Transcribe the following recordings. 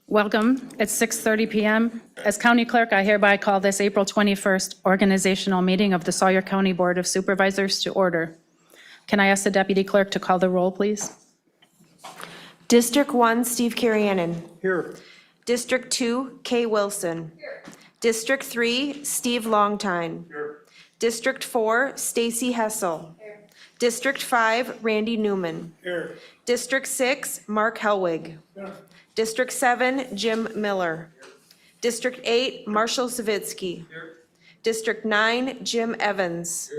Welcome. It's 6:30 PM. As County Clerk, I hereby call this April 21st organizational meeting of the Sawyer County Board of Supervisors to order. Can I ask the Deputy Clerk to call the roll, please? District 1, Steve Karianen. Here. District 2, Kay Wilson. District 3, Steve Longtine. District 4, Stacy Hessel. District 5, Randy Newman. Here. District 6, Mark Helwig. District 7, Jim Miller. District 8, Marshall Zavitsky. District 9, Jim Evans.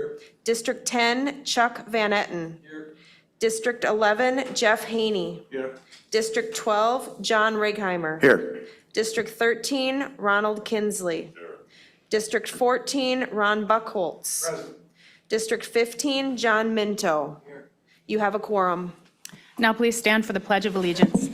District 10, Chuck Van Etten. District 11, Jeff Haney. District 12, John Righeimer. Here. District 13, Ronald Kinsley. District 14, Ron Buckholtz. District 15, John Minto. You have a quorum. Now please stand for the Pledge of Allegiance.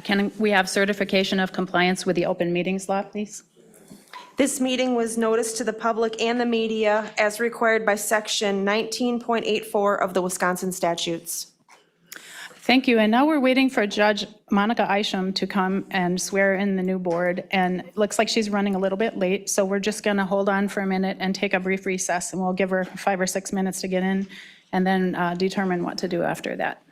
Can we have certification of compliance with the open meetings law, please? This meeting was noticed to the public and the media as required by Section 19.84 of the Wisconsin statutes. Thank you. And now we're waiting for Judge Monica Isham to come and swear in the new board. And it looks like she's running a little bit late, so we're just going to hold on for a minute and take a brief recess, and we'll give her 5 or 6 minutes to get in and then determine what to do after that.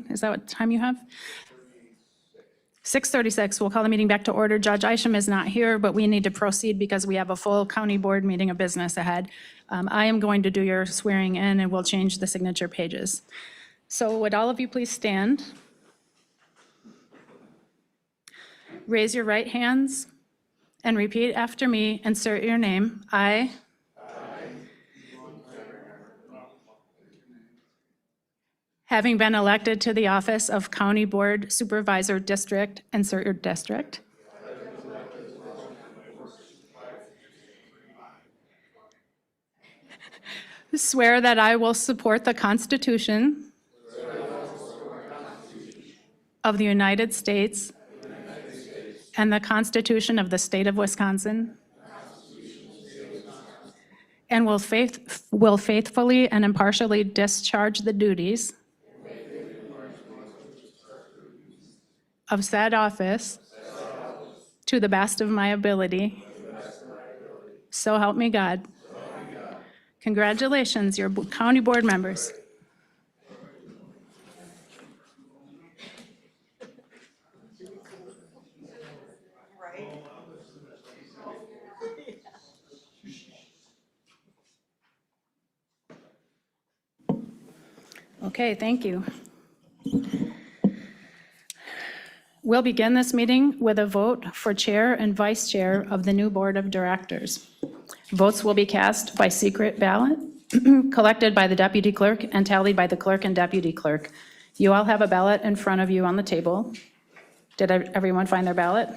Is that what time you have? 6:36, we'll call the meeting back to order. Judge Isham is not here, but we need to proceed because we have a full county board meeting of business ahead. I am going to do your swearing in, and we'll change the signature pages. So would all of you please stand? Raise your right hands and repeat after me. Insert your name. I. Having been elected to the office of County Board Supervisor District, insert your district. Swear that I will support the Constitution of the United States and the Constitution of the State of Wisconsin, and will faithfully and impartially discharge the duties of said office to the best of my ability. So help me God. Congratulations, you're county board members. Okay, thank you. We'll begin this meeting with a vote for chair and vice chair of the new board of directors. Votes will be cast by secret ballot, collected by the deputy clerk and tallied by the clerk and deputy clerk. You all have a ballot in front of you on the table. Did everyone find their ballot?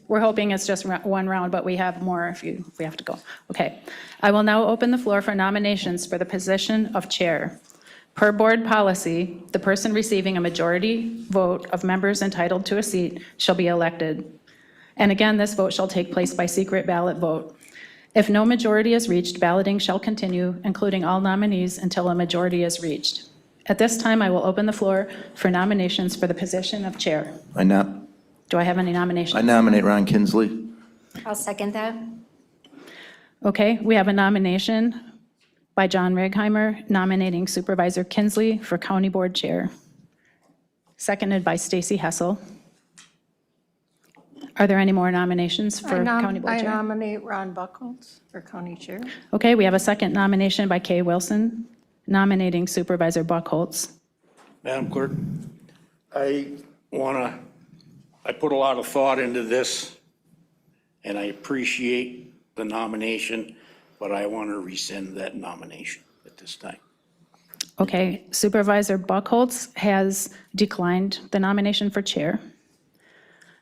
We're hoping it's just one round, but we have more if we have to go. Okay. I will now open the floor for nominations for the position of chair. Per board policy, the person receiving a majority vote of members entitled to a seat shall be elected. And again, this vote shall take place by secret ballot vote. If no majority is reached, balloting shall continue, including all nominees, until a majority is reached. At this time, I will open the floor for nominations for the position of chair. Do I have any nominations? I nominate Ron Kinsley. I'll second that. Okay, we have a nomination by John Righeimer nominating Supervisor Kinsley for County Board Chair, seconded by Stacy Hessel. Are there any more nominations for County Board I Chair? nominate Ron Buckholz for County Chair. Okay, we have a second nomination by Kay Wilson nominating Supervisor Buckholz. Madam Clerk, I put a lot of thought into this, and I appreciate the nomination, but I want to rescind that nomination at this time. Okay, Supervisor Buckholz has declined the nomination for chair.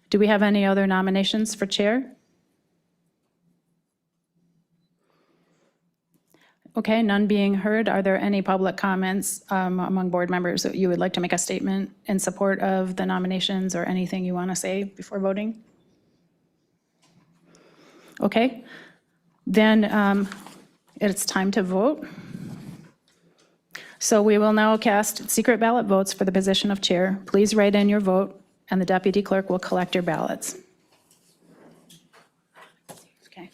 Do we have any other nominations for chair? Okay, none being heard. Are there any public comments among board members that you would like to make a statement in support of the nominations or anything you want to say before voting? Okay, then it's time to vote. So we will now cast secret ballot votes for the position of chair. Please write in your vote, and the deputy clerk will collect your ballots. Okay.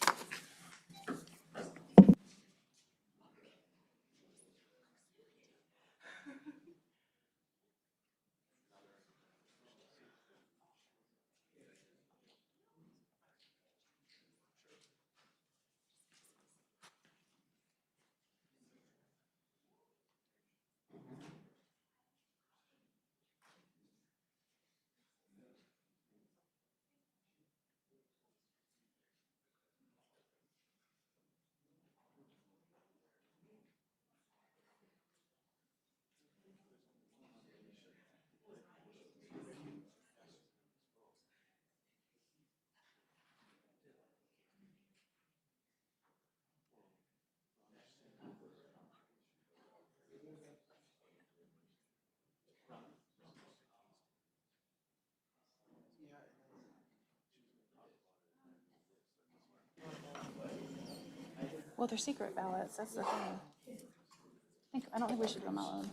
Well, they're secret ballots, that's the thing. I don't think we should do them out loud.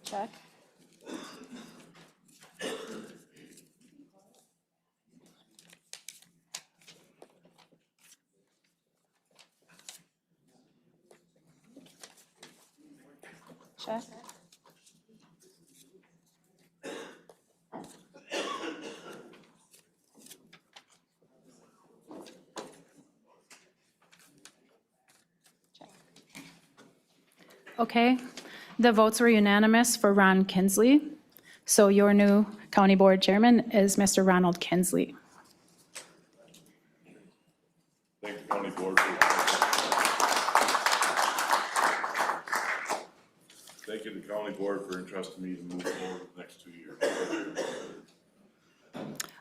Check. Okay, the votes were unanimous for Ron Kinsley. So your new county board chairman is Mr. Ronald Kinsley. Thank the county board for. Thank you, the county board, for entrusting me to move forward the next 2 years.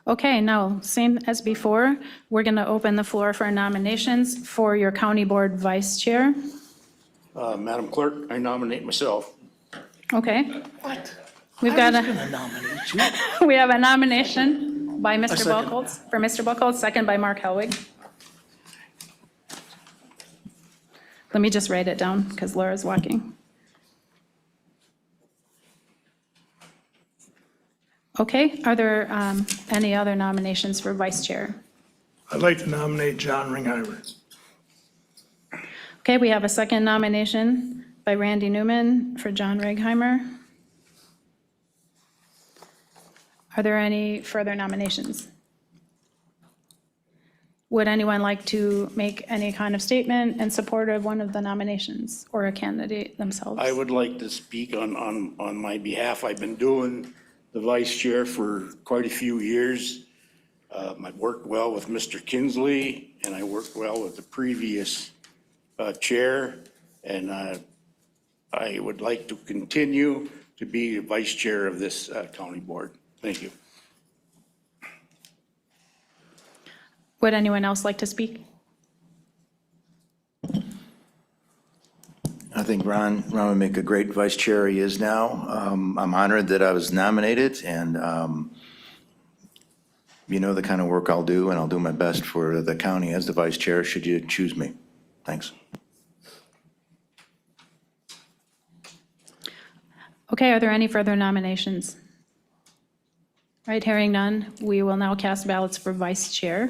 Okay, now, same as before, we're going to open the floor for nominations for your county board vice chair. Madam Clerk, I nominate myself. Okay, What? we've got I was a, gonna nominate you. we have a nomination by Mr. second. Buchholz, for Mr. Buchholz, second by Mark Helwig. Let me just write it down because Laura's walking. Okay, are there any other nominations for vice chair? I'd like to nominate John Ringheimer. Okay, we have a second nomination by Randy Newman for John Righeimer. Are there any further nominations? Would anyone like to make any kind of statement in support of one of the nominations or a candidate themselves? I would like to speak on my behalf. I've been doing the vice chair for quite a few years. I've worked well with Mr. Kinsley, and I worked well with the previous chair, and I would like to continue to be vice chair of this county board. Thank you. Would anyone else like to speak? I think Ron would make a great vice chair. He is now. I'm honored that I was nominated, and you know the kind of work I'll do, and I'll do my best for the county as the vice chair, should you choose me. Thanks. Okay, are there any further nominations? Right, hearing none, we will now cast ballots for vice chair.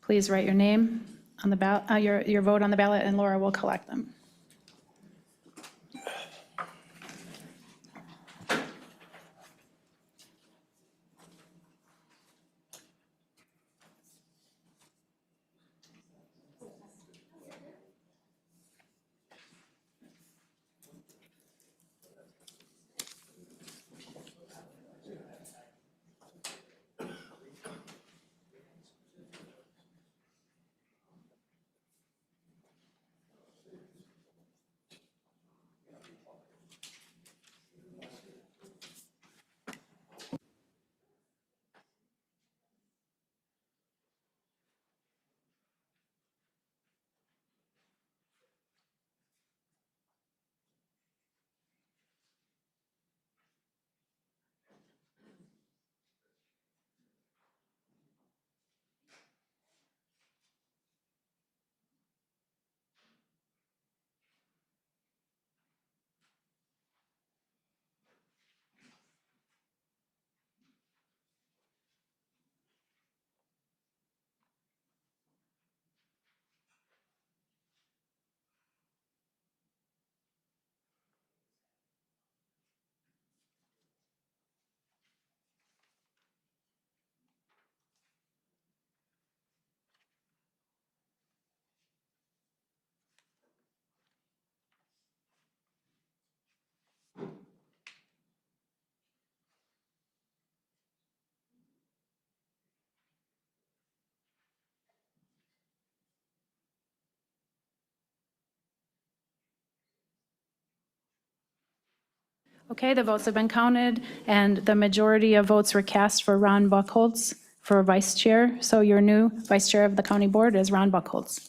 Please write your name on the ballot, your vote on the ballot, and Laura will collect them. Okay, the votes have been counted, and the majority of votes were cast for Ron Buchholz for vice chair. So your new vice chair of the county board is Ron Buchholz.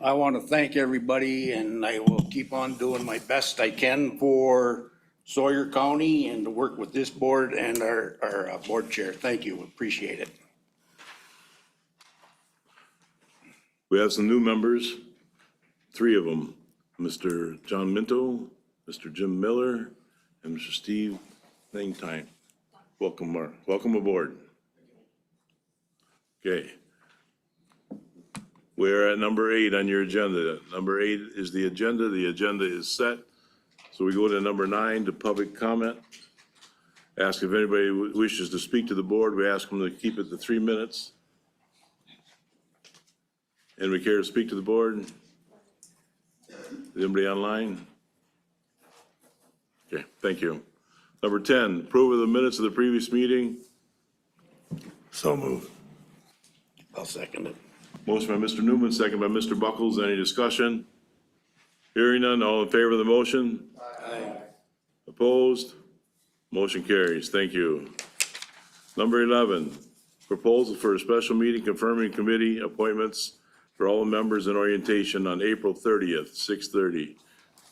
I want to thank everybody, and I will keep on doing my best I can for Sawyer County and to work with this board and our board chair. Thank you, appreciate it. We have some new members, 3 of them, Mr. John Minto, Mr. Jim Miller, and Mr. Steve Langtime. Welcome, Mark. Welcome aboard. Okay. We're at number 8 on your agenda. Number 8 is the agenda. The agenda is set. So we go to number 9, to public comment. Ask if anybody wishes to speak to the board. We ask them to keep it to 3 minutes. Anybody care to speak to the board? Is anybody online? Okay, thank you. Number 10, approve of the minutes of the previous meeting. So moved. I'll second it. Motion by Mr. Newman, second by Mr. Buckles. Any discussion? Hearing none, all in favor of the motion? Aye. Opposed? Motion carries. Thank you. Number 11, proposal for a special meeting confirming committee appointments for all members in orientation on April 30th, 6:30.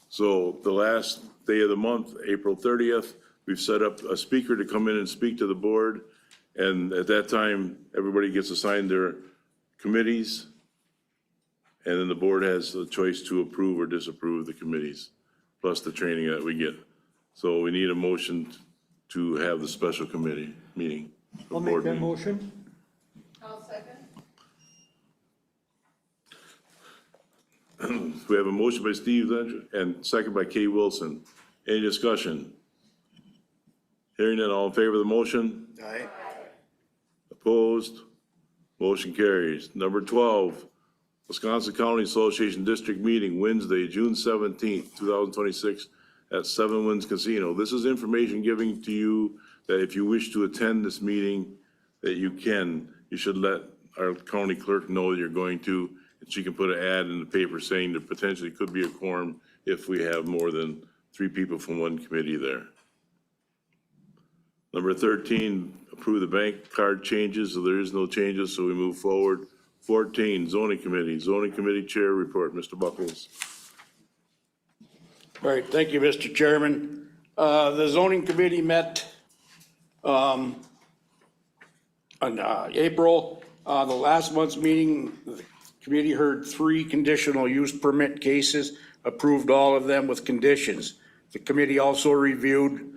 So the last day of the month, April 30th, we've set up a speaker to come in and speak to the board. And at that time, everybody gets assigned their committees. And then the board has the choice to approve or disapprove the committees, plus the training that we get. So we need a motion to have the special committee meeting. I'll make that motion. We have a motion by Steve and second by Kay Wilson. Any discussion? Hearing none, all in favor of the motion? Aye. Opposed? Motion carries. Number 12, Wisconsin County Association District Meeting, Wednesday, June 17th, 2026, at Seven Winds Casino. This is information giving to you that if you wish to attend this meeting, that you can. You should let our county clerk know that you're going to, and she can put an ad in the paper saying there potentially could be a quorum if we have more than 3 people from one committee there. Number 13, approve the bank card changes, so there is no changes, so we move forward. 14, zoning committee chair report, Mr. Buckles. All right, thank you, Mr. Chairman. The zoning committee met on April. The last month's meeting, the committee heard 3 conditional use permit cases, approved all of them with conditions. The committee also reviewed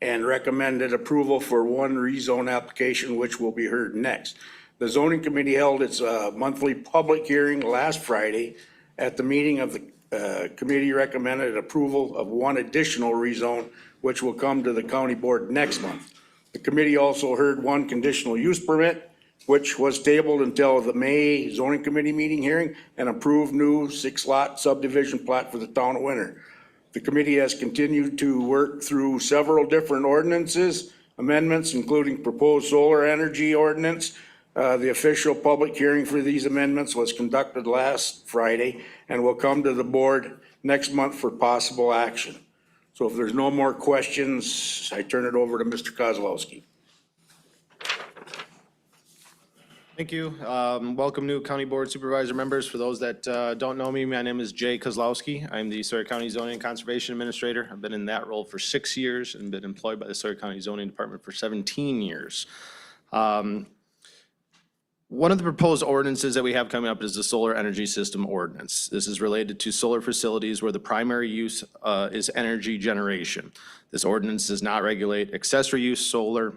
and recommended approval for 1 rezone application, which will be heard next. The zoning committee held its monthly public hearing last Friday. At the meeting of the committee recommended approval of 1 additional rezone, which will come to the county board next month. The committee also heard 1 conditional use permit, which was tabled until the May zoning committee meeting hearing, and approved new 6-lot subdivision plat for the town of Winter. The committee has continued to work through several different ordinances, amendments, including proposed solar energy ordinance. The official public hearing for these amendments was conducted last Friday and will come to the board next month for possible action. So if there's no more questions, I turn it over to Mr. Kozlowski. Thank you. Welcome new County Board Supervisor members. For those that don't know me, my name is Jay Kozlowski. I'm the Sawyer County Zoning and Conservation Administrator. I've been in that role for 6 years and been employed by the Sawyer County Zoning Department for 17 years. One of the proposed ordinances that we have coming up is the Solar Energy System Ordinance. This is related to solar facilities where the primary use is energy generation. This ordinance does not regulate accessory use solar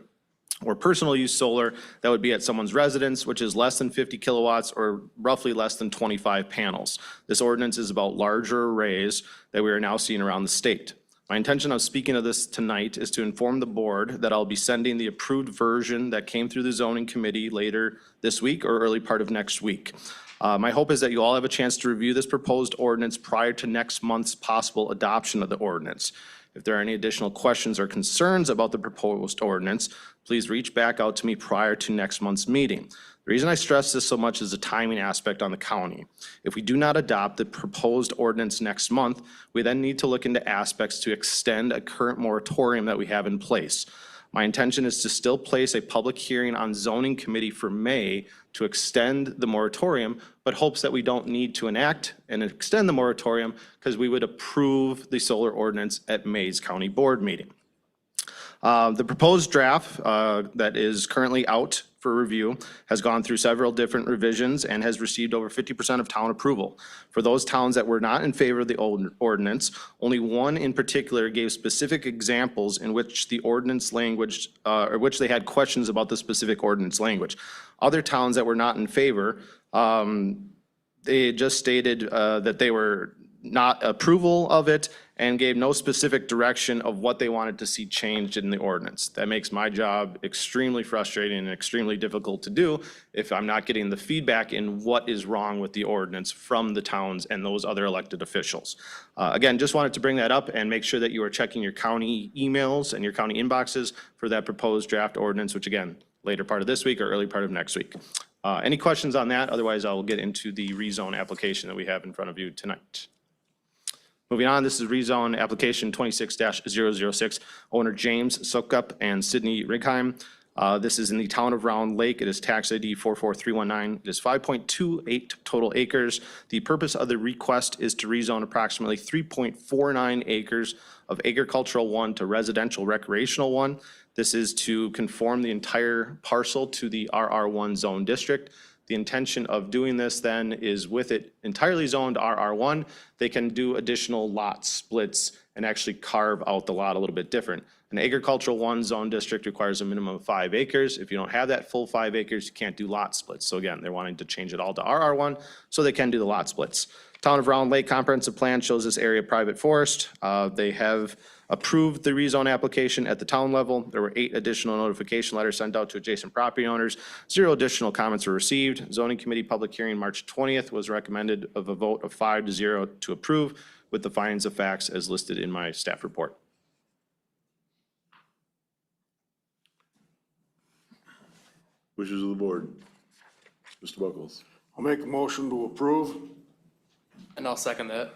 or personal use solar that would be at someone's residence, which is less than 50 kilowatts or roughly less than 25 panels. This ordinance is about larger arrays that we are now seeing around the state. My intention of speaking of this tonight is to inform the board that I'll be sending the approved version that came through the zoning committee later this week or early part of next week. My hope is that you all have a chance to review this proposed ordinance prior to next month's possible adoption of the ordinance. If there are any additional questions or concerns about the proposed ordinance, please reach back out to me prior to next month's meeting. The reason I stress this so much is the timing aspect on the county. If we do not adopt the proposed ordinance next month, we then need to look into aspects to extend a current moratorium that we have in place. My intention is to still place a public hearing on zoning committee for May to extend the moratorium, but hopes that we don't need to enact and extend the moratorium because we would approve the solar ordinance at May's county board meeting. The proposed draft that is currently out for review has gone through several different revisions and has received over 50% of town approval. For those towns that were not in favor of the old ordinance, only 1 in particular gave specific examples in which the ordinance language, or which they had questions about the specific ordinance language. Other towns that were not in favor, they just stated that they were not approval of it and gave no specific direction of what they wanted to see changed in the ordinance. That makes my job extremely frustrating and extremely difficult to do if I'm not getting the feedback in what is wrong with the ordinance from the towns and those other elected officials. Again, just wanted to bring that up and make sure that you are checking your county emails and your county inboxes for that proposed draft ordinance, which again, later part of this week or early part of next week. Any questions on that? Otherwise, I'll get into the rezone application that we have in front of you tonight. Moving on, this is rezone application 26-006, owner James Sukup and Sydney Righeim. This is in the town of Round Lake. It is tax ID 44319. It is 5.28 total acres. The purpose of the request is to rezone approximately 3.49 acres of agricultural 1 to residential recreational 1. This is to conform the entire parcel to the RR1 zone district. The intention of doing this then is with it entirely zoned RR1, they can do additional lot splits and actually carve out the lot a little bit different. An agricultural 1 zone district requires a minimum of 5 acres. If you don't have that full 5 acres, you can't do lot splits. So again, they're wanting to change it all to RR1 so they can do the lot splits. Town of Round Lake comprehensive plan shows this area private forest. They have approved the rezone application at the town level. There were 8 additional notification letters sent out to adjacent property owners. 0 additional comments were received. Zoning committee public hearing March 20th was recommended of a vote of 5-0 to approve with the findings of facts as listed in my staff report. Wishes of the board. Mr. Buckles. I'll make a motion to approve. And I'll second that.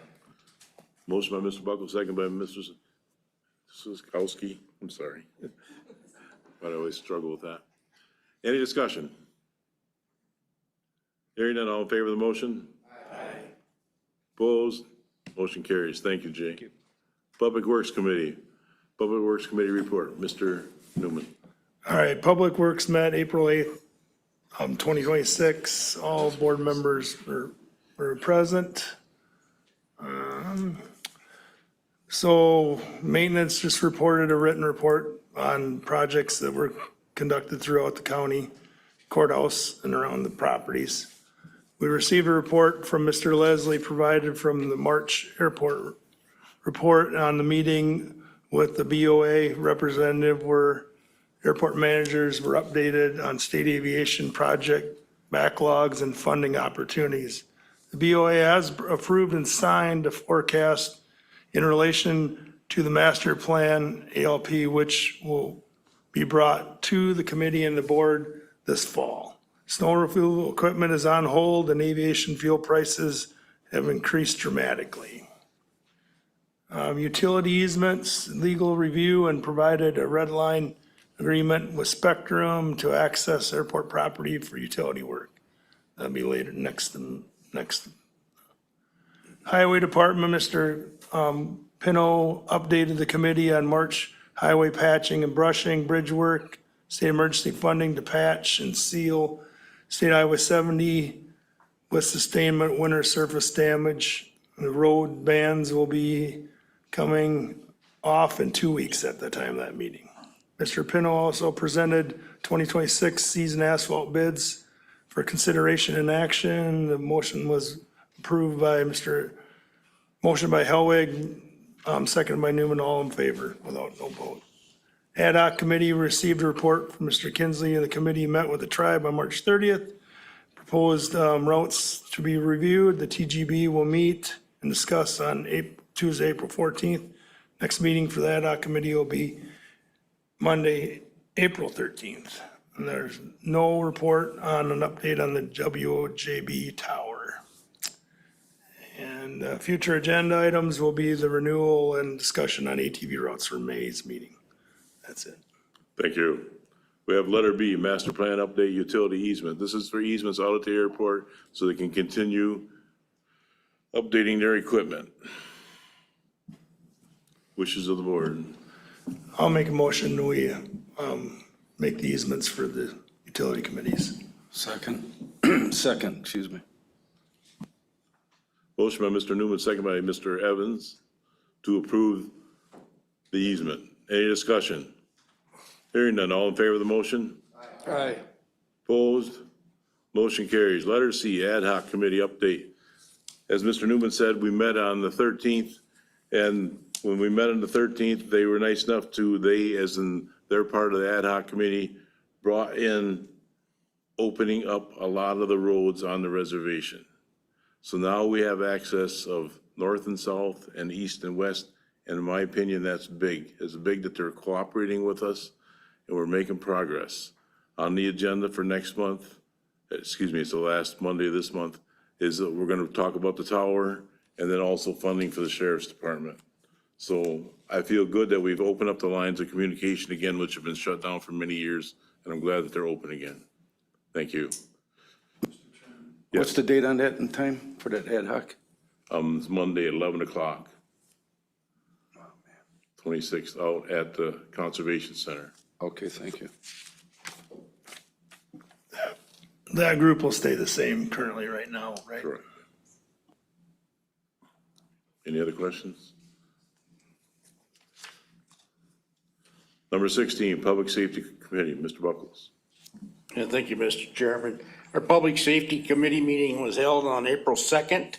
Motion by Mr. Buckles, second by Mr. Siskowski. I'm sorry. But I always struggle with that. Any discussion? Hearing none, all in favor of the motion? Aye. Opposed? Motion carries. Thank you, Jay. Thank you. Public Works Committee. Public Works Committee report. Mr. Newman. All right, Public Works met April 8th, 2026. All board members were present. So maintenance just reported a written report on projects that were conducted throughout the county courthouse and around the properties. We received a report from Mr. Leslie provided from the March airport report on the meeting with the BOA representative where airport managers were updated on state aviation project backlogs and funding opportunities. The BOA has approved and signed a forecast in relation to the master plan ALP, which will be brought to the committee and the board this fall. Snow removal equipment is on hold and aviation fuel prices have increased dramatically. Utility easements, legal review, and provided a red line agreement with Spectrum to access airport property for utility work. That'll be later next. Highway Department, Mr. Pino updated the committee on March highway patching and brushing, bridge work, state emergency funding to patch and seal State Highway 70 with sustainment winter surface damage. The road bans will be coming off in 2 weeks at the time of that meeting. Mr. Pino also presented 2026 season asphalt bids for consideration and action. The motion was approved by motion by Helwig, seconded by Newman, all in favor without no vote. Ad hoc committee received a report from Mr. Kinsley and the committee met with the tribe on March 30th. Proposed routes to be reviewed. The TGB will meet and discuss on Tuesday, April 14th. Next meeting for the ad hoc committee will be Monday, April 13th. And there's no report on an update on the WOJB tower. And future agenda items will be the renewal and discussion on ATV routes for May's meeting. That's it. Thank you. We have letter B, master plan update utility easement. This is for easements out at the airport so they can continue updating their equipment. Wishes of the board. I'll make a motion, we make the easements for the utility committees. Second. Second, excuse me. Motion by Mr. Newman, second by Mr. Evans to approve the easement. Any discussion? Hearing none, all in favor of the motion? Aye. Opposed? Motion carries. Letter C, ad hoc committee update. As Mr. Newman said, we met on the 13th and when we met on the 13th, they were nice enough to, they, as in their part of the ad hoc committee, brought in opening up a lot of the roads on the reservation. So now we have access of north and south and east and west. And in my opinion, that's big. It's big that they're cooperating with us and we're making progress. On the agenda for next month, excuse me, it's the last Monday of this month, is that we're gonna talk about the tower and then also funding for the sheriff's department. So I feel good that we've opened up the lines of communication again, which have been shut down for many years, and I'm glad that they're open again. Thank you. What's the date on that and time for that ad hoc? It's Monday, 11 o'clock. 26th out at the Conservation Center. Okay, thank you. That group will stay the same currently right now, right? Correct. Any other questions? Number 16, Public Safety Committee, Mr. Buckles. And thank you, Mr. Chairman. Our Public Safety Committee meeting was held on April 2nd.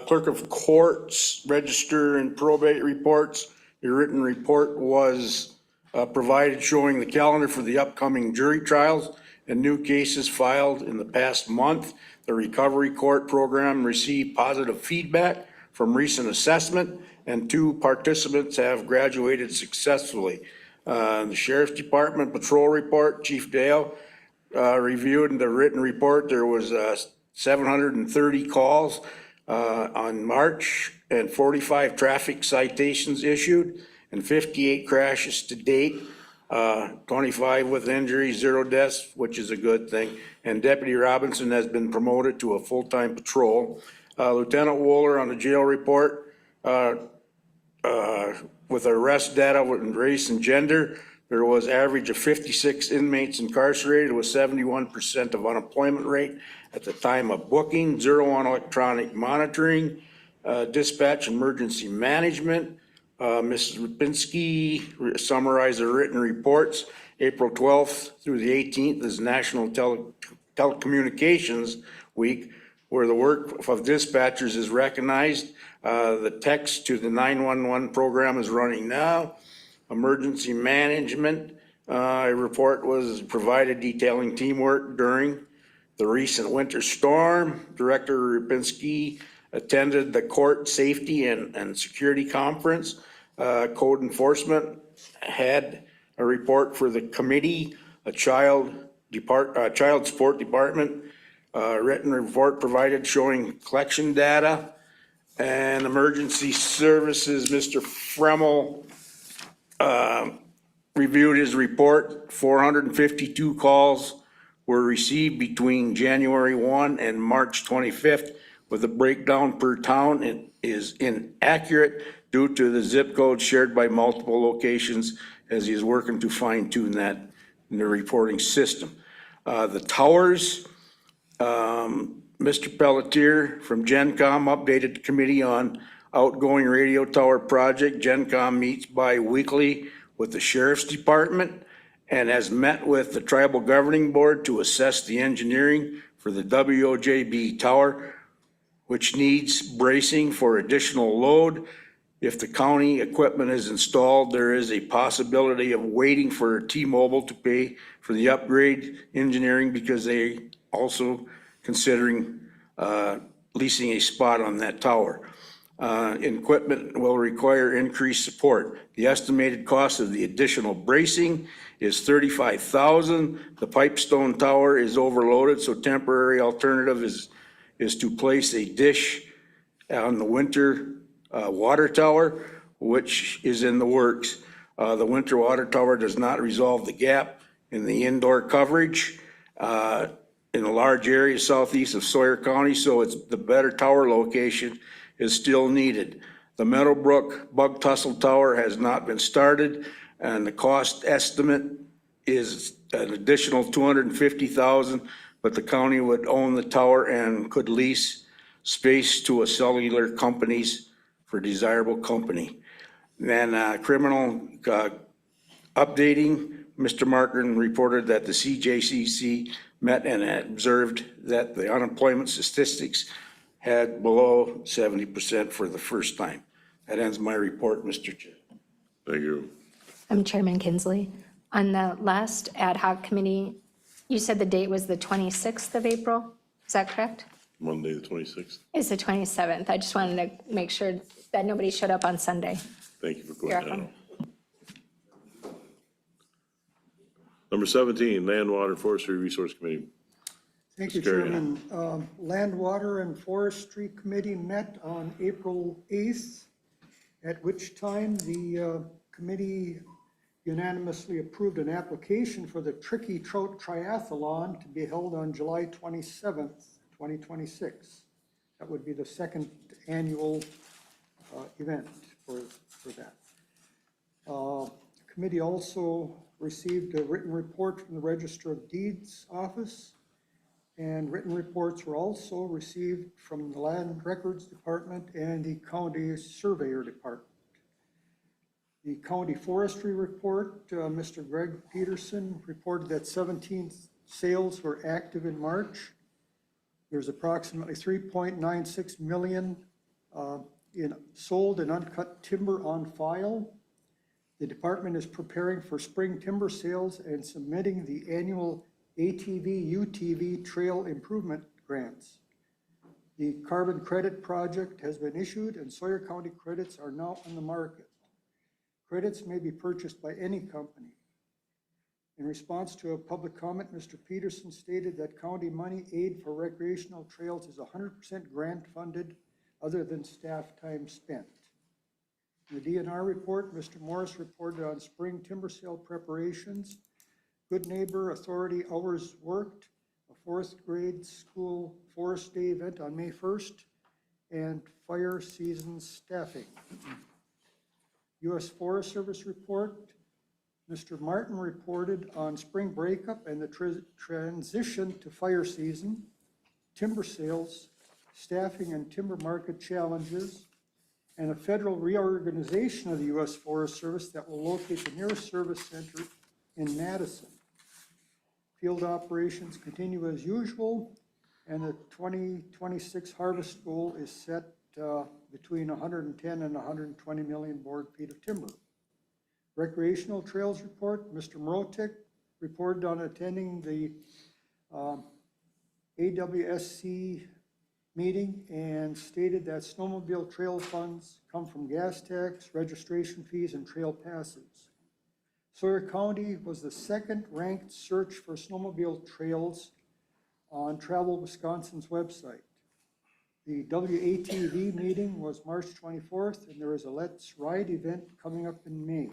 Clerk of Courts, Register and Probate reports. Your written report was provided showing the calendar for the upcoming jury trials and new cases filed in the past month. The Recovery Court Program received positive feedback from recent assessment, and 2 participants have graduated successfully. The Sheriff's Department Patrol Report, Chief Dale reviewed in the written report. There was 730 calls on March and 45 traffic citations issued and 58 crashes to date, 25 with injuries, 0 deaths, which is a good thing. And Deputy Robinson has been promoted to a full-time patrol. Lieutenant Wooler on the jail report, with arrest data with race and gender, there was average of 56 inmates incarcerated with 71% of unemployment rate at the time of booking, 0 on electronic monitoring, dispatch emergency management. Mrs. Rupinski summarized the written reports. April 12th through the 18th is National Telecommunications Week, where the work of dispatchers is recognized. The text to the 911 program is running now. Emergency management, a report was provided detailing teamwork during the recent winter storm. Director Rupinski attended the court safety and security conference. Code enforcement had a report for the committee, a child support department, written report provided showing collection data. And emergency services, Mr. Fremmel reviewed his report. 452 calls were received between January 1 and March 25th, with a breakdown per town. It is inaccurate due to the zip code shared by multiple locations, as he is working to fine tune that in the reporting system. The towers, Mr. Pelletier from GenCom updated the committee on outgoing radio tower project. GenCom meets bi-weekly with the Sheriff's Department and has met with the Tribal Governing Board to assess the engineering for the WOJB tower, which needs bracing for additional load. If the county equipment is installed, there is a possibility of waiting for T-Mobile to pay for the upgrade engineering, because they also considering leasing a spot on that tower. Equipment will require increased support. The estimated cost of the additional bracing is $35,000. The Pipestone tower is overloaded, so temporary alternative is to place a dish on the winter water tower, which is in the works. The winter water tower does not resolve the gap in the indoor coverage in a large area southeast of Sawyer County, so it's the better tower location is still needed. The Meadowbrook Bug Tussle Tower has not been started, and the cost estimate is an additional $250,000, but the county would own the tower and could lease space to a cellular companies for desirable company. Then criminal updating, Mr. Markin reported that the CJCC met and observed that the unemployment statistics had below 70% for the first time. That ends my report, Mr. Chair. Thank you. I'm Chairman Kinsley. On the last ad hoc committee, you said the date was the 26th of April. Is that correct? Monday, the 26th. It's the 27th. I just wanted to make sure that nobody showed up on Sunday. Thank you for You're pointing that welcome. out. Number 17, Land, Water, and Forestry Resource Committee. Thank you, Mr. Carrier. Chairman. Land, Water, and Forestry Committee met on April 8th, at which time the committee unanimously approved an application for the Tricky Trout Triathlon to be held on July 27th, 2026. That would be the second annual event for that. Committee also received a written report from the Register of Deeds Office, and written reports were also received from the Land Records Department and the County Surveyor Department. The County Forestry Report, Mr. Greg Peterson reported that 17 sales were active in March. There's approximately 3.96 million in sold and uncut timber on file. The department is preparing for spring timber sales and submitting the annual ATV, UTV trail improvement grants. The carbon credit project has been issued and Sawyer County credits are now on the market. Credits may be purchased by any company. In response to a public comment, Mr. Peterson stated that county money aid for recreational trails is 100% grant funded other than staff time spent. In the DNR report, Mr. Morris reported on spring timber sale preparations, Good Neighbor Authority hours worked, a fourth grade school forest day event on May 1st, and fire season staffing. U.S. Forest Service report, Mr. Martin reported on spring breakup and the transition to fire season, timber sales, staffing and timber market challenges, and a federal reorganization of the U.S. Forest Service that will locate the nearest service center in Madison. Field operations continue as usual, and the 2026 harvest goal is set between 110 and 120 million board feet of timber. Recreational trails report, Mr. Mrotek reported on attending the AWSC meeting and stated that snowmobile trail funds come from gas tax, registration fees, and trail passes. Sawyer County was the second ranked search for snowmobile trails on Travel Wisconsin's website. The WATV meeting was March 24th, and there is a Let's Ride event coming up in May.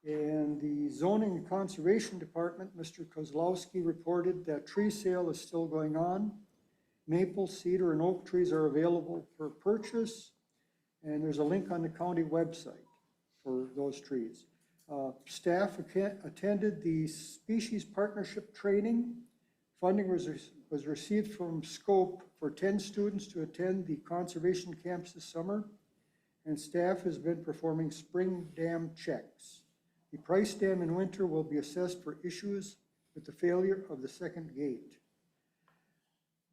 And the Zoning and Conservation Department, Mr. Kozlowski reported that tree sale is still going on. Maple, cedar, and oak trees are available for purchase, and there's a link on the county website for those trees. Staff attended the Species Partnership Training. Funding was received from Scope for 10 students to attend the conservation camps this summer, and staff has been performing spring dam checks. The Price Dam in winter will be assessed for issues with the failure of the second gate.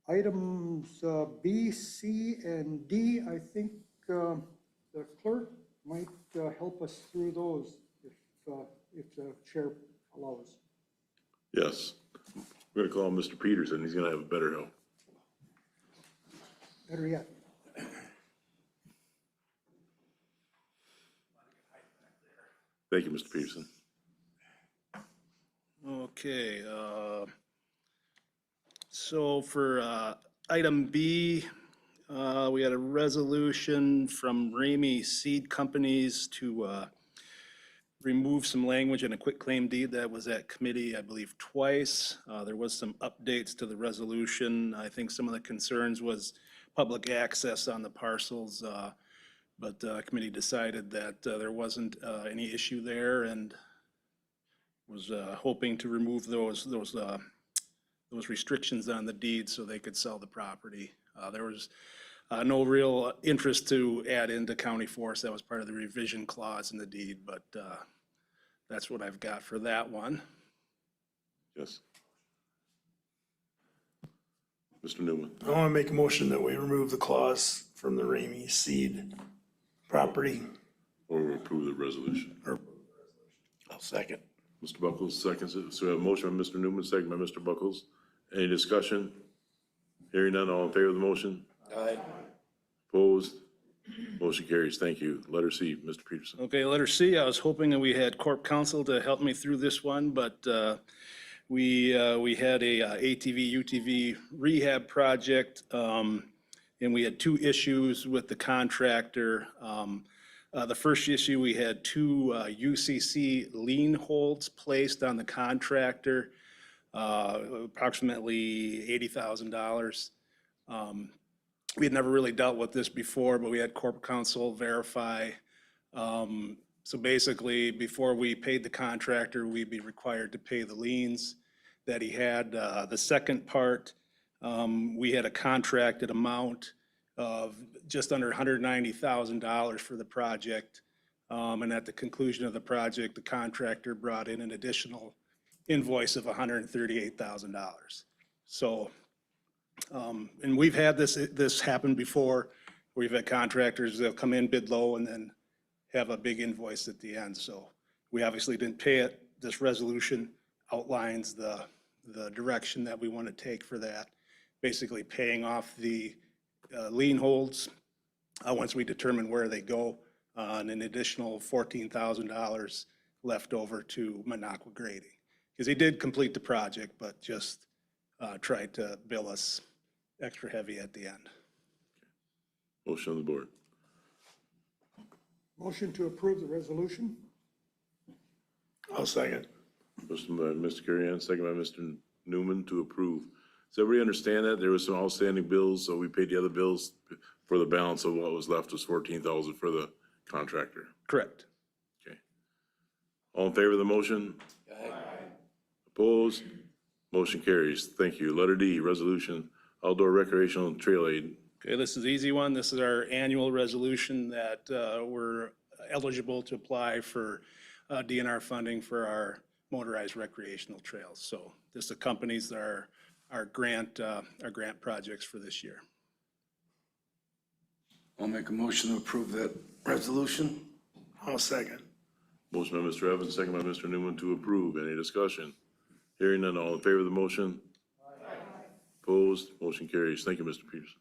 Items B, C, and D, I think the clerk might help us through those if the chair allows. Yes. We're going to call Mr. Peterson. He's going to have a better help. Better yet. Thank you, Mr. Peterson. Okay, so for item B, we had a resolution from Ramey Seed Companies to remove some language in a quitclaim deed that was at committee, I believe, twice. There was some updates to the resolution. I think some of the concerns was public access on the parcels, but committee decided that there wasn't any issue there and was hoping to remove those restrictions on the deed so they could sell the property. There was no real interest to add into county forest. That was part of the revision clause in the deed, but that's what I've got for that one. Yes. Mr. Newman. I want to make a motion that we remove the clause from the Ramey Seed property. Or approve the resolution. I'll second. Mr. Buckles seconds it. So we have a motion by Mr. Newman, second by Mr. Buckles. Any discussion? Hearing none, all in favor of the motion? Aye. Opposed? Motion carries. Thank you. Letter C, Mr. Peterson. Okay, letter C, I was hoping that we had Corp Counsel to help me through this one, but we had a ATV, UTV rehab project, and we had two issues with the contractor. The first issue, we had two UCC lien holds placed on the contractor, approximately $80,000. We had never really dealt with this before, but we had Corp Counsel verify. So basically, before we paid the contractor, we'd be required to pay the liens that he had. The second part, we had a contracted amount of just under $190,000 for the project. And at the conclusion of the project, the contractor brought in an additional invoice of $138,000. So, and we've had this happen before. We've had contractors, they'll come in, bid low, and then have a big invoice at the end. So we obviously didn't pay it. This resolution outlines the direction that we want to take for that. Basically paying off the lien holds once we determine where they go, and an additional $14,000 left over to Minocqua Grading. Because he did complete the project, but just tried to bill us extra heavy at the end. Motion on the board. Motion to approve the resolution? I'll second. Motion by Mr. Carrion, second by Mr. Newman to approve. Does everybody understand that? There was some outstanding bills, so we paid the other bills for the balance of what was left was $14,000 for the contractor. Correct. Okay. All in favor of the motion? Aye. Opposed? Motion carries. Thank you. Letter D, resolution, outdoor recreational trail aid. Okay, this is an easy one. This is our annual resolution that we're eligible to apply for DNR funding for our motorized recreational trails. So this accompanies our grant projects for this year. I'll make a motion to approve that resolution. I'll second. Motion by Mr. Evans, second by Mr. Newman to approve. Any discussion? Hearing none, all in favor of the motion? Aye. Opposed? Motion carries. Thank you, Mr. Peterson.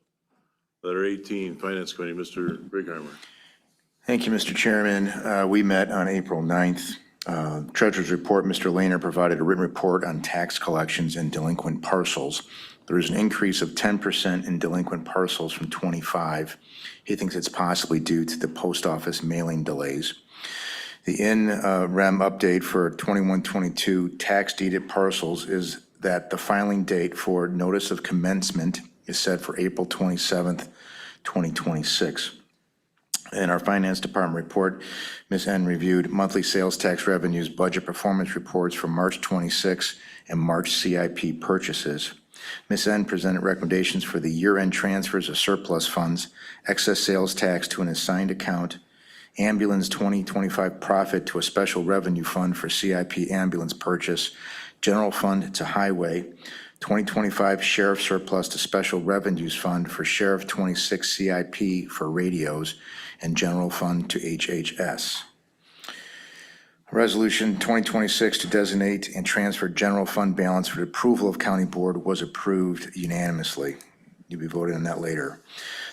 Letter 18, Finance Committee, Mr. Brigheimer. Thank you, Mr. Chairman. We met on April 9th. Treasurer's report, Mr. Lehner provided a written report on tax collections and delinquent parcels. There is an increase of 10% in delinquent parcels from 25. He thinks it's possibly due to the post office mailing delays. The in-rem update for 21-22 tax deeded parcels is that the filing date for notice of commencement is set for April 27th, 2026. In our Finance Department report, Ms. N reviewed monthly sales tax revenues budget performance reports for March 26 and March CIP purchases. Ms. N presented recommendations for the year-end transfers of surplus funds, excess sales tax to an assigned account, ambulance 2025 profit to a special revenue fund for CIP ambulance purchase, general fund to highway, 2025 sheriff surplus to special revenues fund for sheriff 26 CIP for radios, and general fund to HHS. Resolution 2026 to designate and transfer general fund balance for the approval of county board was approved unanimously. You'll be voting on that later.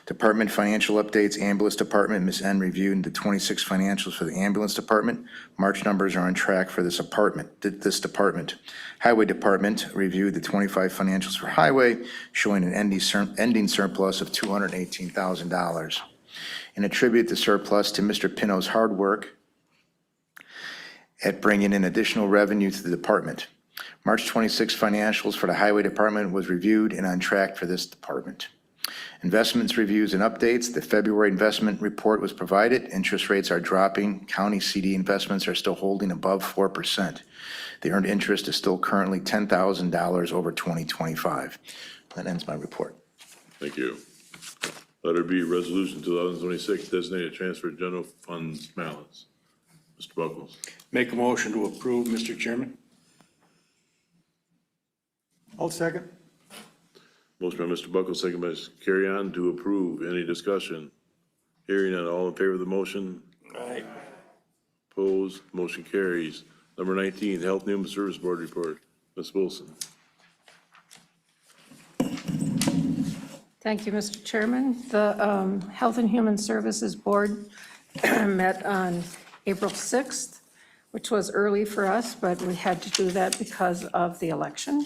Department financial updates, ambulance department, Ms. N reviewed the 26 financials for the ambulance department. March numbers are on track for this department. Highway department reviewed the 25 financials for highway, showing an ending surplus of $218,000. And attribute the surplus to Mr. Pino's hard work at bringing in additional revenue to the department. March 26 financials for the highway department was reviewed and on track for this department. Investments reviews and updates. The February investment report was provided. Interest rates are dropping. County CD investments are still holding above 4%. The earned interest is still currently $10,000 over 2025. That ends my report. Thank you. Letter B, resolution 2026, designated transfer general funds balance. Mr. Buckles. Make a motion to approve, Mr. Chairman. I'll second. Motion by Mr. Buckles, second by Ms. Carry On to approve. Any discussion? Hearing none, all in favor of the motion? Aye. Opposed, motion carries. Number 19, Health and Human Service Board report. Ms. Wilson. Thank you, Mr. Chairman. The Health and Human Services Board met on April 6th, which was early for us, but we had to do that because of the election.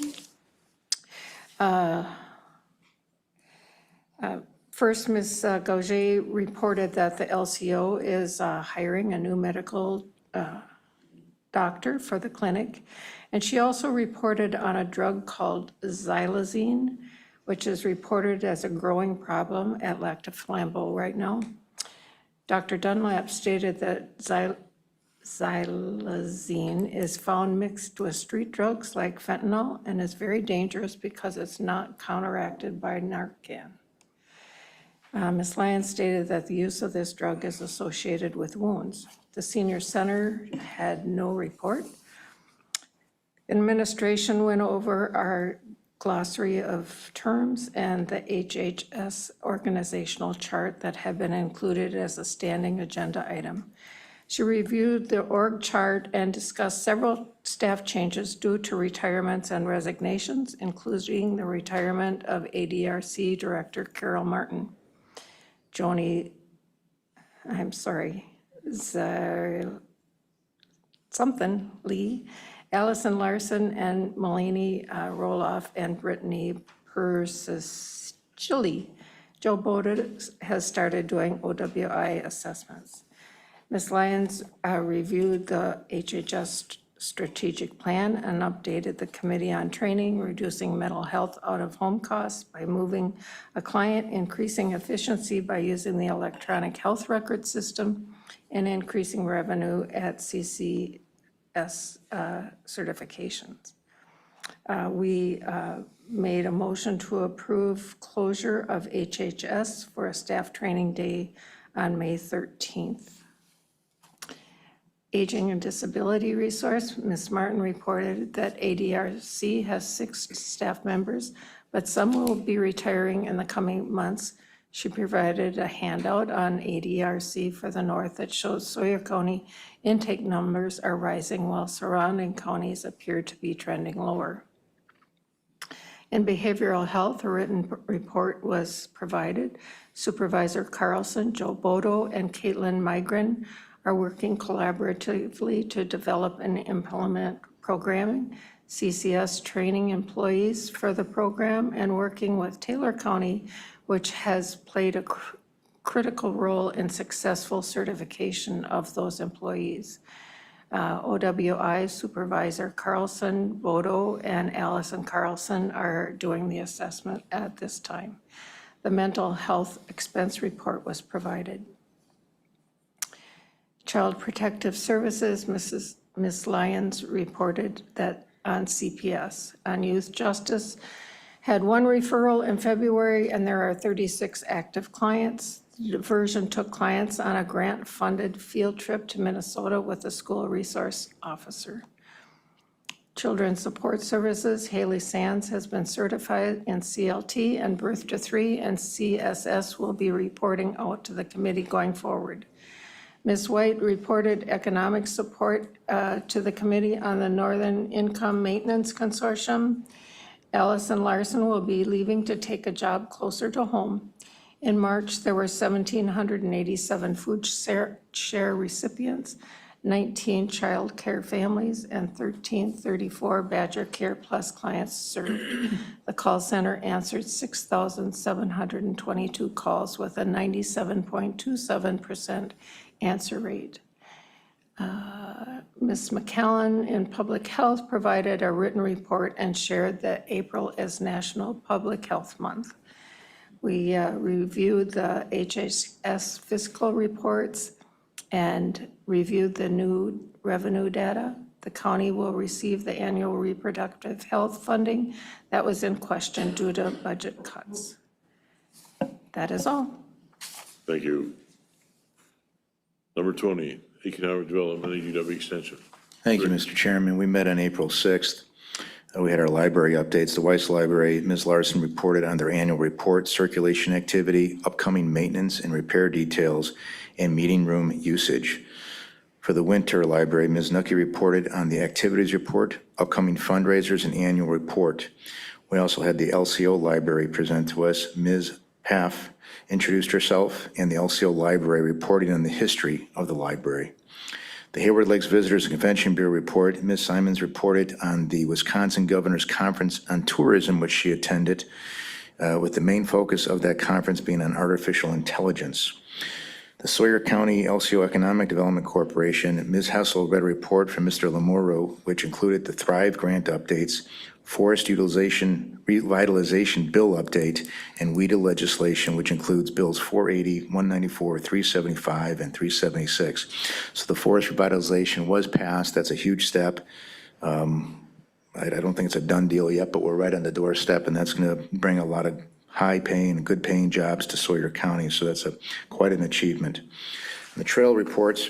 First, Ms. Gauger reported that the LCO is hiring a new medical doctor for the clinic. And she also reported on a drug called xylazine, which is reported as a growing problem at Lac du Flambeau right now. Dr. Dunlap stated that xylazine is found mixed with street drugs like fentanyl and is very dangerous because it's not counteracted by Narcan. Ms. Lyons stated that the use of this drug is associated with wounds. The senior center had no report. Administration went over our glossary of terms and the HHS organizational chart that had been included as a standing agenda item. She reviewed the org chart and discussed several staff changes due to retirements and resignations, including the retirement of ADRC Director Carol Martin. Lee, Allison Larson, and Melanie Roloff, and Brittany Persicilli. Joe Bode has started doing OWI assessments. Ms. Lyons reviewed the HHS strategic plan and updated the Committee on Training, reducing mental health out-of-home costs by moving a client, increasing efficiency by using the electronic health record system, and increasing revenue at CCS certifications. We made a motion to approve closure of HHS for a staff training day on May 13th. Aging and Disability Resource, Ms. Martin reported that ADRC has 6 staff members, but some will be retiring in the coming months. She provided a handout on ADRC for the north that shows Sawyer County intake numbers are rising while surrounding counties appear to be trending lower. In behavioral health, a written report was provided. Supervisor Carlson, Joe Bodo, and Caitlin Migren are working collaboratively to develop and implement programming, CCS training employees for the program, and working with Taylor County, which has played a critical role in successful certification of those employees. OWI Supervisor Carlson, Bodo, and Allison Carlson are doing the assessment at this time. The mental health expense report was provided. Child Protective Services, Ms. Lyons reported that on CPS. On youth justice, had 1 referral in February, and there are 36 active clients. The diversion took clients on a grant-funded field trip to Minnesota with a school resource officer. Children's Support Services, Haley Sands has been certified in CLT and Birth to 3, and CSS will be reporting out to the committee going forward. Ms. White reported economic support to the Committee on the Northern Income Maintenance Consortium. Allison Larson will be leaving to take a job closer to home. In March, there were 1,787 food share recipients, 19 child care families, and 1,334 Badger Care Plus clients served. The call center answered 6,722 calls with a 97.27% answer rate. Ms. McCallan in Public Health provided a written report and shared that April is National Public Health Month. We reviewed the HHS fiscal reports and reviewed the new revenue data. The county will receive the annual reproductive health funding that was in question due to budget cuts. That is all. Thank you. Number 20, Economic Development, UW Extension. Thank you, Mr. Chairman. We met on April 6th. We had our library updates. The Weiss Library, Ms. Larson reported on their annual report, circulation activity, upcoming maintenance and repair details, and meeting room usage. For the Winter Library, Ms. Nucky reported on the activities report, upcoming fundraisers, and annual report. We also had the LCO Library present to us. Ms. Paff introduced herself, and the LCO Library reporting on the history of the library. The Hayward Lakes Visitors and Convention Bureau report, Ms. Simons reported on the Wisconsin Governor's Conference on Tourism, which she attended, with the main focus of that conference being on artificial intelligence. The Sawyer County LCO Economic Development Corporation, Ms. Hessel read a report from Mr. Lamoro, which included the Thrive grant updates, forest utilization revitalization bill update, and WEDA legislation, which includes bills 480, 194, 375, and 376. So the forest revitalization was passed. That's a huge step. I don't think it's a done deal yet, but we're right on the doorstep, and that's going to bring a lot of high-paying, good-paying jobs to Sawyer County. So that's quite an achievement. The trail reports.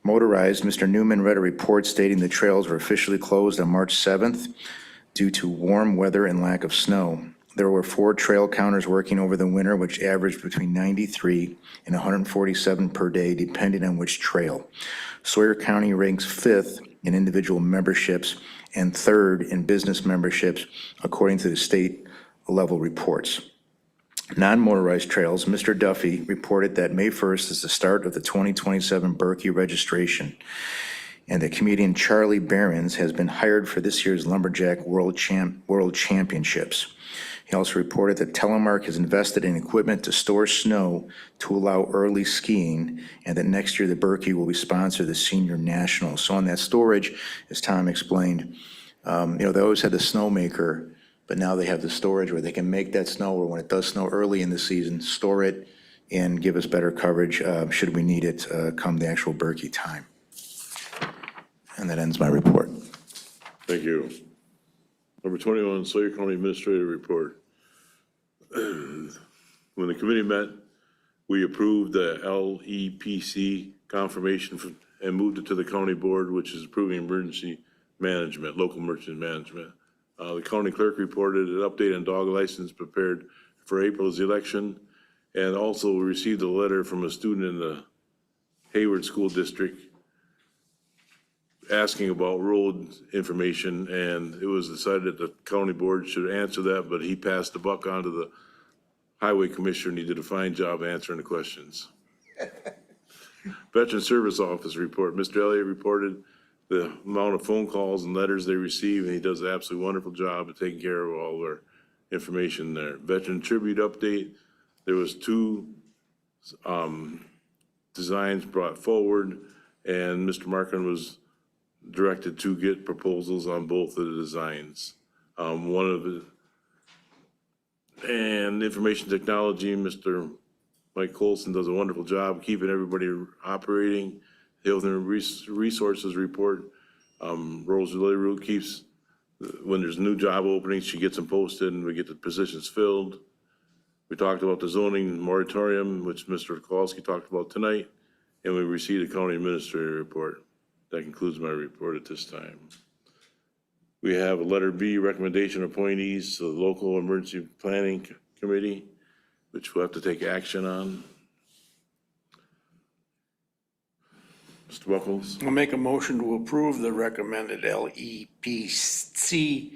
Motorized, Mr. Newman read a report stating the trails were officially closed on March 7th. Due to warm weather and lack of snow. There were 4 trail counters working over the winter, which averaged between 93 and 147 per day, depending on which trail. Sawyer County ranks 5th in individual memberships and 3rd in business memberships, according to the state level reports. Non-motorized trails, Mr. Duffy reported that May 1st is the start of the 2027 Berkey registration, and that comedian Charlie Behrens has been hired for this year's Lumberjack World Championships. He also reported that Telemark has invested in equipment to store snow to allow early skiing, and that next year the Berkey will be sponsored the Senior National. So on that storage, as Tom explained, they always had the snowmaker, but now they have the storage where they can make that snow, or when it does snow early in the season, store it and give us better coverage should we need it come the actual Berkey time. And that ends my report. Thank you. Number 21, Sawyer County Administrator Report. When the committee met, we approved the LEPC confirmation and moved it to the county board, which is approving emergency management, local emergency management. The county clerk reported an update on dog license prepared for April's election. And also we received a letter from a student in the Hayward School District asking about road information, and it was decided that the county board should answer that, but he passed the buck on to the highway commissioner, and he did a fine job answering the questions. Veteran Service Office report. Mr. Elliott reported the amount of phone calls and letters they receive, and he does an absolutely wonderful job of taking care of all their information there. Veteran Tribute update. There was 2 designs brought forward, and Mr. Markin was directed to get proposals on both of the designs. One of the, and information technology, Mr. Mike Colson does a wonderful job keeping everybody operating. Health and Resources report, Rose Leroux keeps, when there's new job openings, she gets them posted and we get the positions filled. We talked about the zoning moratorium, which Mr. Kowalski talked about tonight, and we received a county administrator report. That concludes my report at this time. We have a letter B, recommendation appointees to the local emergency planning committee, which we'll have to take action on. Mr. Buckles? I'll make a motion to approve the recommended LEPC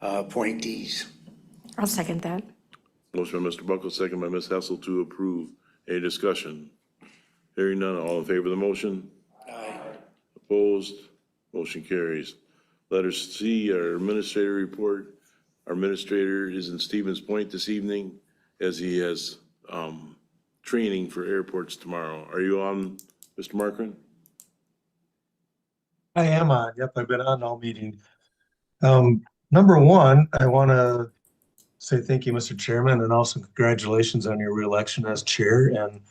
appointees. I'll second that. Motion by Mr. Buckles, second by Ms. Hessel to approve. Any discussion? Hearing none, all in favor of the motion? Aye. Opposed? Motion carries. Letter C, our administrator report. Our administrator is in Stevens Point this evening as he has training for airports tomorrow. Are you on, Mr. Markman? I am on. Yep, I've been on all meeting. Number one, I want to say thank you, Mr. Chairman, and also congratulations on your reelection as chair, and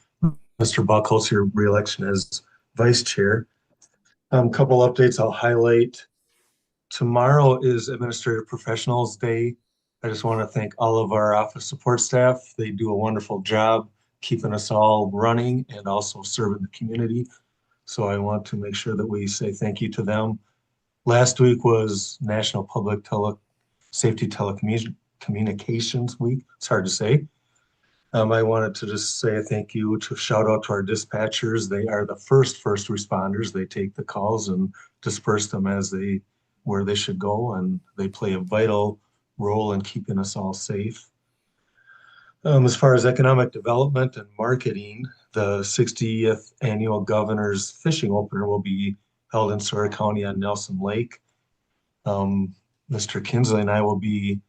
Mr. Buckles, your reelection as vice chair. Couple updates I'll highlight. Tomorrow is Administrative Professionals Day. I just want to thank all of our office support staff. They do a wonderful job keeping us all running and also serving the community. So I want to make sure that we say thank you to them. Last week was National Public Safety Telecommunications Week. It's hard to say. I wanted to just say a thank you to shout out to our dispatchers. They are the first responders. They take the calls and disperse them where they should go, and they play a vital role in keeping us all safe. As far as economic development and marketing, the 60th Annual Governor's Fishing Opener will be held in Sawyer County on Nelson Lake. Mr. Kinsley and I will be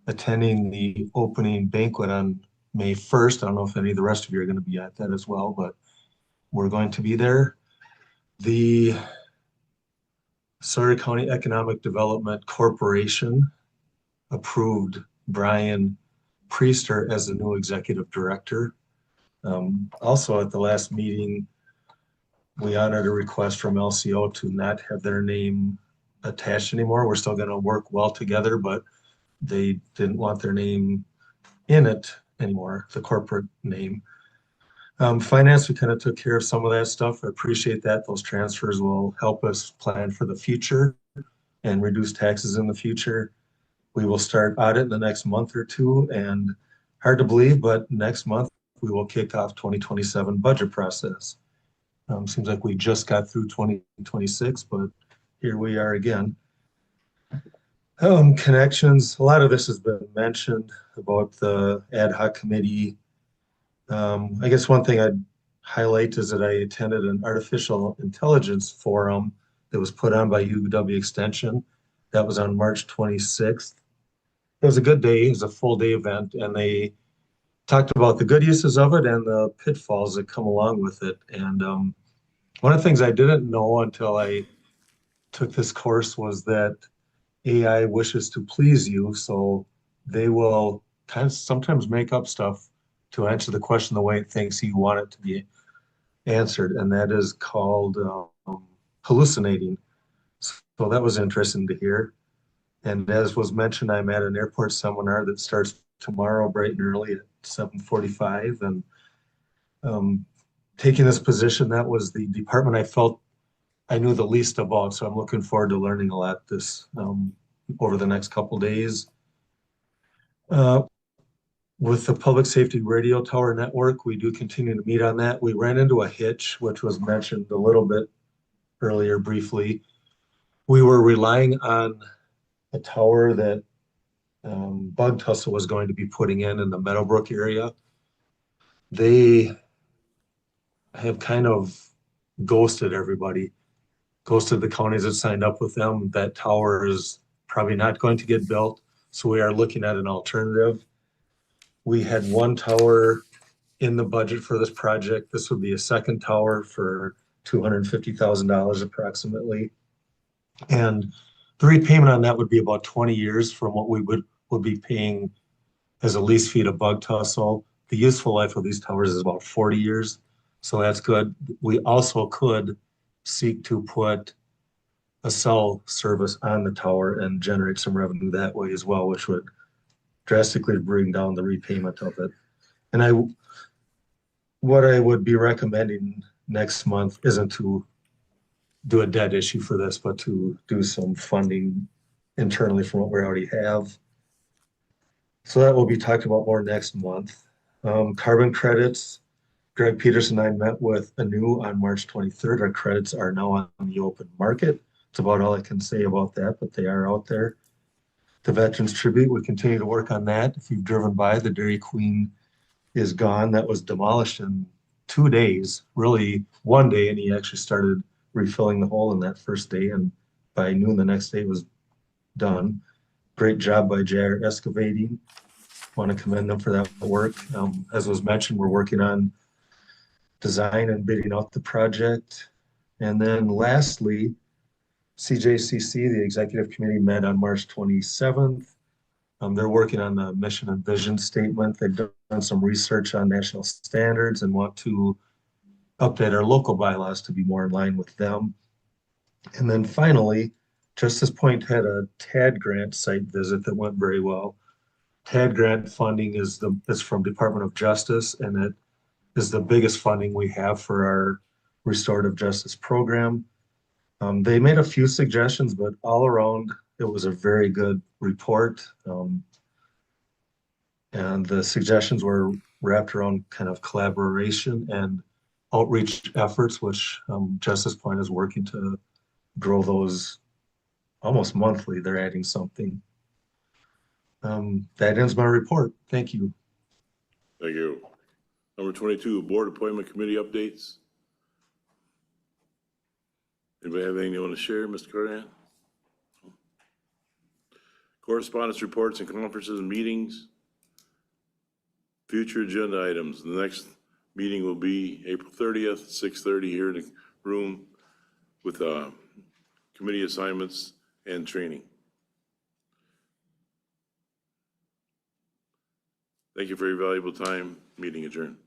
attending the opening banquet on May 1st. I don't know if any of the rest of you are going to be at that as well, but we're going to be there. The Sawyer County Economic Development Corporation approved Brian Priester as the new executive director. Also at the last meeting, we honored a request from LCO to not have their name attached anymore. We're still going to work well together, but they didn't want their name in it anymore, the corporate name. Finance, we kind of took care of some of that stuff. I appreciate that. Those transfers will help us plan for the future and reduce taxes in the future. We will start audit in the next month or two, and hard to believe, but next month we will kick off 2027 budget process. Seems like we just got through 2026, but here we are again. Connections, a lot of this has been mentioned about the ad hoc committee. I guess one thing I'd highlight is that I attended an artificial intelligence forum that was put on by UW Extension. That was on March 26th. It was a good day. It was a full day event, and they talked about the good uses of it and the pitfalls that come along with it. And one of the things I didn't know until I took this course was that AI wishes to please you, so they will kind of sometimes make up stuff to answer the question the way it thinks you want it to be answered, and that is called hallucinating. So that was interesting to hear. And as was mentioned, I'm at an airport seminar that starts tomorrow bright and early at 7:45. And taking this position, that was the department I felt I knew the least about. So I'm looking forward to learning a lot this over the next couple days. With the Public Safety Radio Tower Network, we do continue to meet on that. We ran into a hitch, which was mentioned a little bit earlier briefly. We were relying on a tower that Bug Tussle was going to be putting in the Meadowbrook area. They have kind of ghosted everybody, ghosted the counties that signed up with them. That tower is probably not going to get built, so we are looking at an alternative. We had one tower in the budget for this project. This would be a second tower for $250,000 approximately. And the repayment on that would be about 20 years from what we would be paying as a lease fee to Bug Tussle. The useful life of these towers is about 40 years, so that's good. We also could seek to put a cell service on the tower and generate some revenue that way as well, which would drastically bring down the repayment of it. And what I would be recommending next month isn't to do a debt issue for this, but to do some funding internally from what we already have. So that will be talked about more next month. Carbon credits, Greg Peterson and I met with Anu on March 23rd. Our credits are now on the open market. It's about all I can say about that, but they are out there. The Veterans Tribute, we continue to work on that. If you've driven by, the Dairy Queen is gone. That was demolished in 2 days, really one day, and he actually started refilling the hole in that first day, and by noon the next day it was done. Great job by JR Excavating. Want to commend them for that work. As was mentioned, we're working on design and bidding out the project. And then lastly, CJCC, the executive committee, met on March 27th. They're working on the mission and vision statement. They've done some research on national standards and want to update our local bylaws to be more in line with them. And then finally, Justice Point had a TAD grant site visit that went very well. TAD grant funding is from Department of Justice, and it is the biggest funding we have for our restorative justice program. They made a few suggestions, but all around, It was a very good report. And the suggestions were wrapped around kind of collaboration and outreach efforts, which Justice Point is working to grow those almost monthly. They're adding something. That ends my report. Thank you. Thank you. Number 22, Board Appointment Committee updates. Anybody have anything you want to share, Mr. Carnahan? Correspondence reports and conferences and meetings. Future agenda items. The next meeting will be April 30th, 6:30 here in the room with committee assignments and training. Thank you for your valuable time. Meeting adjourned.